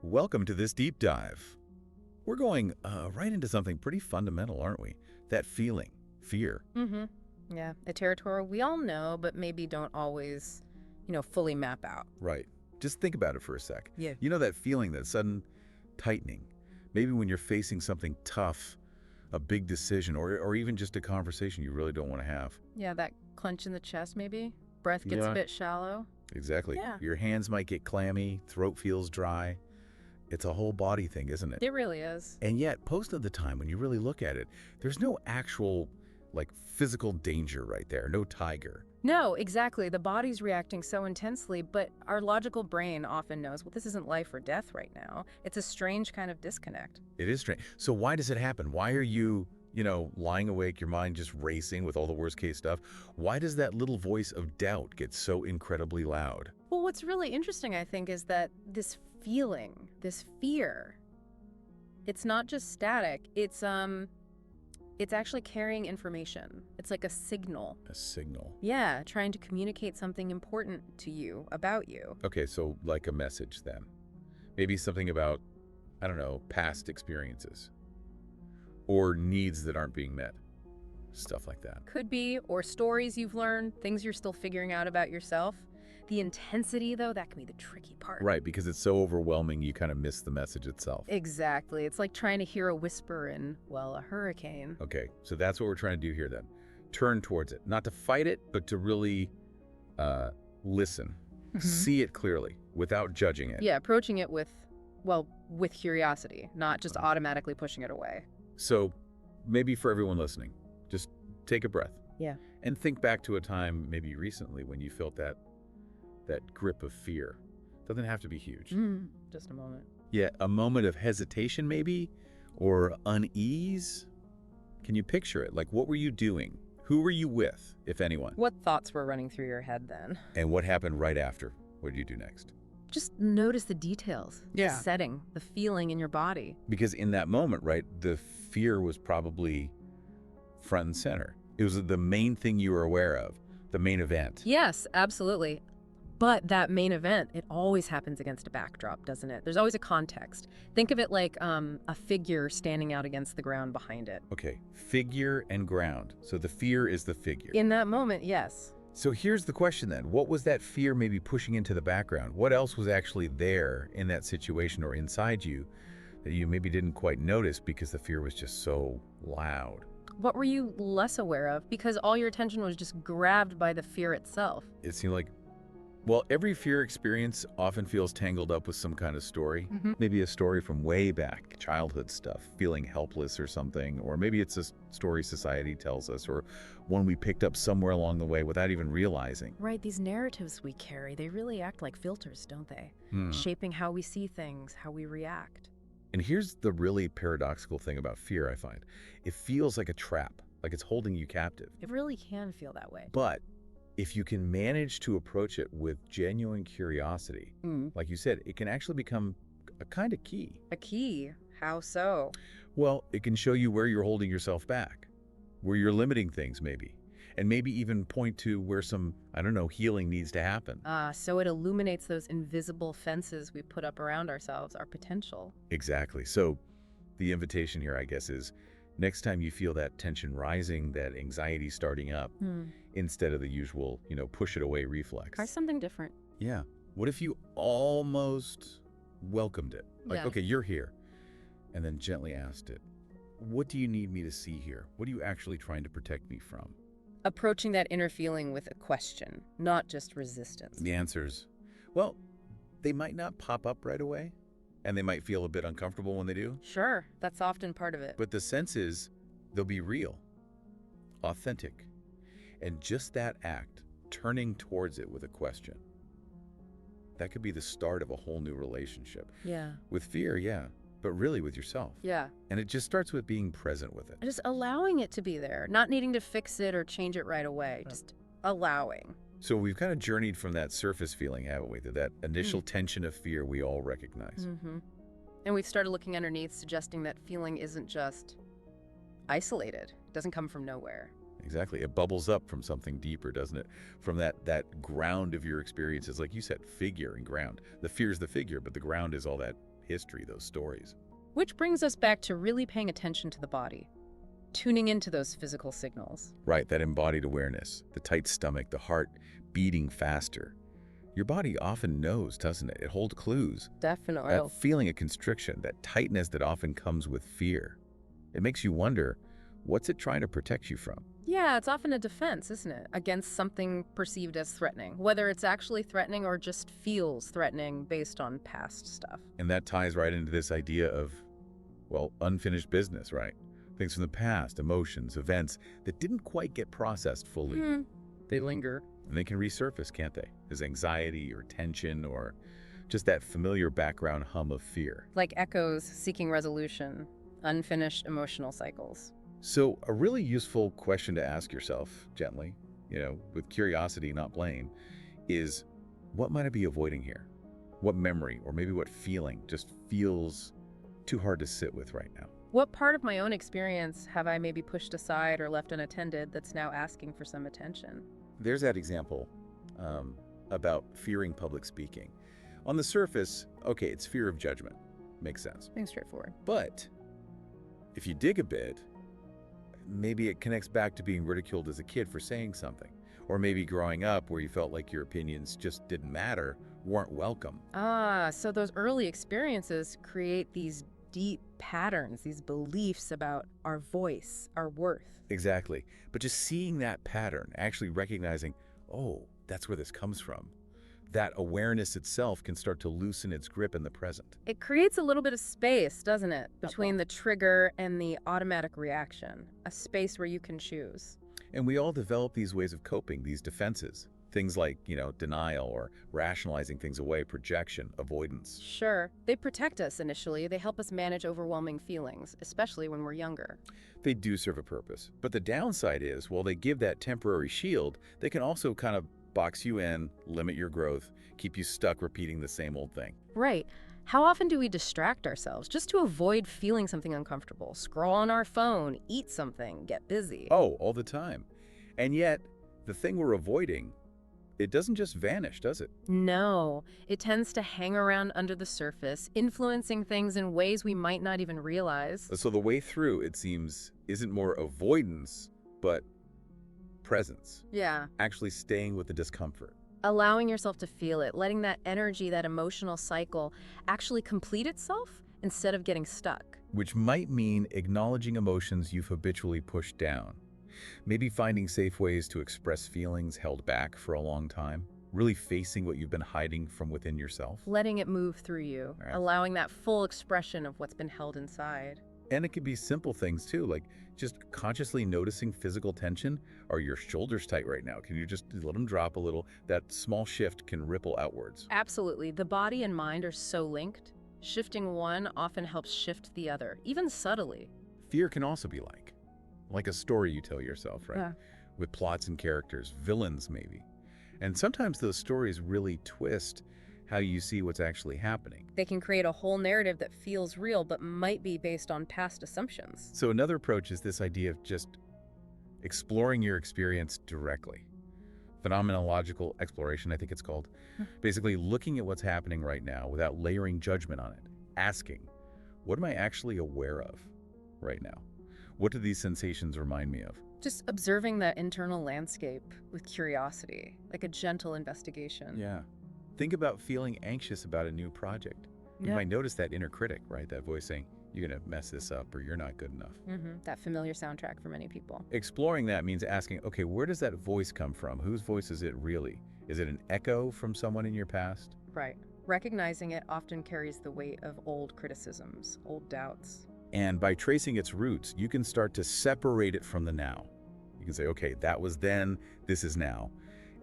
Welcome to this deep dive. We're going right into something pretty fundamental, aren't we? That feeling, fear. Yeah, a territory we all know, but maybe don't always, fully map out. Right. Just think about it for a sec. Yeah. You know that feeling, that sudden tightening? Maybe when you're facing something tough, a big decision, or even just a conversation you really don't want to have. Yeah, that clench in the chest maybe. Breath gets a bit shallow. Exactly. Yeah. Your hands might get clammy, throat feels dry. It's a whole body thing, isn't it? It really is. And yet, most of the time, when you really look at it, there's no actual, physical danger right there. No tiger. No, exactly. The body's reacting so intensely, but our logical brain often knows, well, this isn't life or death right now. It's a strange kind of disconnect. It is strange. So why does it happen? Why are you, lying awake, your mind just racing with all the worst case stuff? Why does that little voice of doubt get so incredibly loud? Well, what's really interesting, I think, is that this feeling, this fear, it's not just static. It's actually carrying information. It's like a signal. A signal. Yeah, trying to communicate something important to you, about you. Okay, so like a message then. Maybe something about, I don't know, past experiences. Or needs that aren't being met. Stuff like that. Could be, or stories you've learned, things you're still figuring out about yourself. The intensity, though, that can be the tricky part. Right, because it's so overwhelming, you kind of miss the message itself. Exactly. It's like trying to hear a whisper in, well, a hurricane. Okay, so that's what we're trying to do here then. Turn towards it. Not to fight it, but to really listen. See it clearly, without judging it. Yeah, approaching it with curiosity, not just automatically pushing it away. So maybe for everyone listening, just take a breath. Yeah. And think back to a time maybe recently when you felt that grip of fear. Doesn't have to be huge. Just a moment. Yeah, a moment of hesitation maybe, or unease. Can you picture it? Like, what were you doing? Who were you with, if anyone? What thoughts were running through your head then? And what happened right after? What did you do next? Just notice the details. Yeah. The setting, the feeling in your body. Because in that moment, right, the fear was probably front and center. It was the main thing you were aware of, the main event. Yes, absolutely. But that main event, it always happens against a backdrop, doesn't it? There's always a context. Think of it like a figure standing out against the ground behind it. Okay, figure and ground. So the fear is the figure. In that moment, yes. So here's the question then. What was that fear maybe pushing into the background? What else was actually there in that situation or inside you that you maybe didn't quite notice because the fear was just so loud? What were you less aware of? Because all your attention was just grabbed by the fear itself. It seemed like, well, every fear experience often feels tangled up with some kind of story. Maybe a story from way back, childhood stuff, feeling helpless or something. Or maybe it's a story society tells us, or one we picked up somewhere along the way without even realizing. Right, these narratives we carry, they really act like filters, don't they? Shaping how we see things, how we react. And here's the really paradoxical thing about fear, I find. It feels like a trap, like it's holding you captive. It really can feel that way. But if you can manage to approach it with genuine curiosity, like you said, it can actually become a kind of key. A key? How so? Well, it can show you where you're holding yourself back, where you're limiting things maybe, and maybe even point to where some, I don't know, healing needs to happen. So it illuminates those invisible fences we put up around ourselves, our potential. Exactly. So the invitation here, I guess, is next time you feel that tension rising, that anxiety starting up, instead of the usual, push it away reflex. Try something different. Yeah. What if you almost welcomed it? Like, Yeah. okay, you're here. And then gently asked it, what do you need me to see here? What are you actually trying to protect me from? Approaching that inner feeling with a question, not just resistance. The answers, well, they might not pop up right away, and they might feel a bit uncomfortable when they do. Sure, that's often part of it. But the sense is they'll be real, authentic. And just that act, turning towards it with a question, that could be the start of a whole new relationship. Yeah. With fear, yeah, but really with yourself. Yeah. And it just starts with being present with it. Just allowing it to be there, not needing to fix it or change it right away, just allowing. So we've kind of journeyed from that surface feeling, haven't we, to that initial tension of fear we all recognize. And we've started looking underneath, suggesting that feeling isn't just isolated. It doesn't come from nowhere. Exactly. It bubbles up from something deeper, doesn't it? From that ground of your experiences, like you said, figure and ground. The fear is the figure, but the ground is all that history, those stories. Which brings us back to really paying attention to the body, tuning into those physical signals. Right, that embodied awareness, the tight stomach, the heart beating faster. Your body often knows, doesn't it? It holds clues. Definitely. That feeling of constriction, that tightness that often comes with fear. It makes you wonder, what's it trying to protect you from? Yeah, it's often a defense, isn't it? Against something perceived as threatening, whether it's actually threatening or just feels threatening based on past stuff. And that ties right into this idea of, well, unfinished business, right? Things from the past, emotions, events that didn't quite get processed fully. They linger. And they can resurface, can't they? As anxiety or tension or just that familiar background hum of fear. Like echoes seeking resolution, unfinished emotional cycles. So a really useful question to ask yourself gently, with curiosity, not blame, is what might I be avoiding here? What memory or maybe what feeling just feels too hard to sit with right now? What part of my own experience have I maybe pushed aside or left unattended that's now asking for some attention? There's that example about fearing public speaking. On the surface, okay, it's fear of judgment. Makes sense. Being straightforward. But if you dig a bit, maybe it connects back to being ridiculed as a kid for saying something. Or maybe growing up where you felt like your opinions just didn't matter, weren't welcome. So those early experiences create these deep patterns, these beliefs about our voice, our worth. Exactly. But just seeing that pattern, actually recognizing, oh, that's where this comes from. That awareness itself can start to loosen its grip in the present. It creates a little bit of space, doesn't it, between the trigger and the automatic reaction, a space where you can choose. And we all develop these ways of coping, these defenses. Things like, denial or rationalizing things away, projection, avoidance. Sure. They protect us initially. They help us manage overwhelming feelings, especially when we're younger. They do serve a purpose. But the downside is, while they give that temporary shield, they can also kind of box you in, limit your growth, keep you stuck repeating the same old thing. Right. How often do we distract ourselves just to avoid feeling something uncomfortable? Scroll on our phone, eat something, get busy. Oh, all the time. And yet, the thing we're avoiding, it doesn't just vanish, does it? No, it tends to hang around under the surface, influencing things in ways we might not even realize. So the way through, it seems, isn't more avoidance, but presence. Yeah. Actually staying with the discomfort. Allowing yourself to feel it, letting that energy, that emotional cycle actually complete itself instead of getting stuck. Which might mean acknowledging emotions you've habitually pushed down. Maybe finding safe ways to express feelings held back for a long time. Really facing what you've been hiding from within yourself. Letting it move through you, Right. allowing that full expression of what's been held inside. And it could be simple things too, like just consciously noticing physical tension. Are your shoulders tight right now? Can you just let them drop a little? That small shift can ripple outwards. Absolutely. The body and mind are so linked. Shifting one often helps shift the other, even subtly. Fear can also be like a story you tell yourself, right? Yeah. With plots and characters, villains maybe. And sometimes those stories really twist how you see what's actually happening. They can create a whole narrative that feels real but might be based on past assumptions. So another approach is this idea of just exploring your experience directly. Phenomenological exploration, I think it's called. Basically looking at what's happening right now without layering judgment on it. Asking, what am I actually aware of right now? What do these sensations remind me of? Just observing that internal landscape with curiosity, like a gentle investigation. Yeah. Think about feeling anxious about a new project. You Yeah. might notice that inner critic, right? That voice saying, you're going to mess this up or you're not good enough. That familiar soundtrack for many people. Exploring that means asking, okay, where does that voice come from? Whose voice is it really? Is it an echo from someone in your past? Right. Recognizing it often carries the weight of old criticisms, old doubts. And by tracing its roots, you can start to separate it from the now. You can say, okay, that was then, this is now.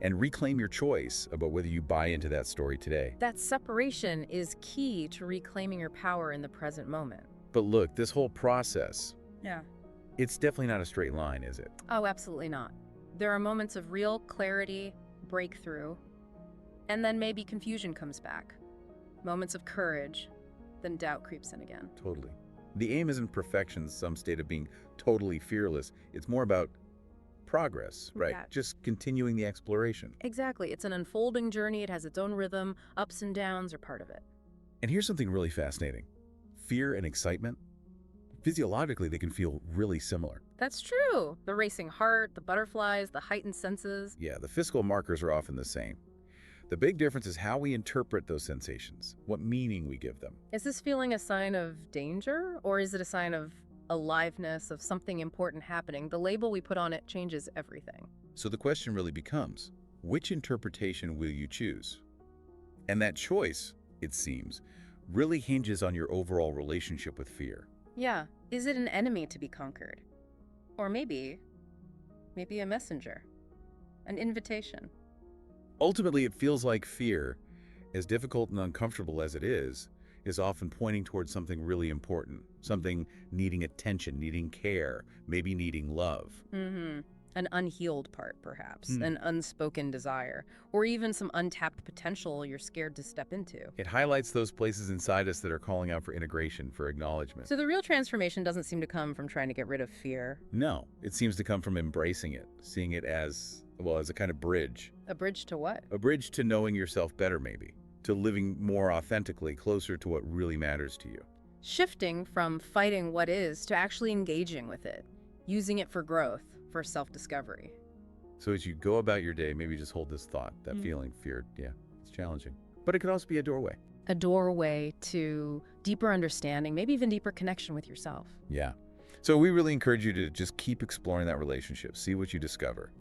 And reclaim your choice about whether you buy into that story today. That separation is key to reclaiming your power in the present moment. But look, this whole process, Yeah. it's definitely not a straight line, is it? Oh, absolutely not. There are moments of real clarity, breakthrough, and then maybe confusion comes back. Moments of courage, then doubt creeps in again. Totally. The aim isn't perfection, some state of being totally fearless. It's more about progress, right? Yeah. Just continuing the exploration. Exactly. It's an unfolding journey. It has its own rhythm. Ups and downs are part of it. And here's something really fascinating. Fear and excitement, physiologically, they can feel really similar. That's true. The racing heart, the butterflies, the heightened senses. Yeah, the physical markers are often the same. The big difference is how we interpret those sensations, what meaning we give them. Is this feeling a sign of danger, or is it a sign of aliveness, of something important happening? The label we put on it changes everything. So the question really becomes, which interpretation will you choose? And that choice, it seems, really hinges on your overall relationship with fear. Yeah. Is it an enemy to be conquered? Or maybe a messenger, an invitation. Ultimately, it feels like fear, as difficult and uncomfortable as it is often pointing towards something really important, something needing attention, needing care, maybe needing love. An unhealed part, perhaps, an unspoken desire, or even some untapped potential you're scared to step into. It highlights those places inside us that are calling out for integration, for acknowledgement. So the real transformation doesn't seem to come from trying to get rid of fear. No, it seems to come from embracing it, seeing it as, well, as a kind of bridge. A bridge to what? A bridge to knowing yourself better, maybe, to living more authentically, closer to what really matters to you. Shifting from fighting what is to actually engaging with it, using it for growth, for self-discovery. So as you go about your day, maybe just hold this thought, that feeling, fear, yeah, it's challenging. But it could also be a doorway. A doorway to deeper understanding, maybe even deeper connection with yourself. Yeah. So we really encourage you to just keep exploring that relationship, see what you discover.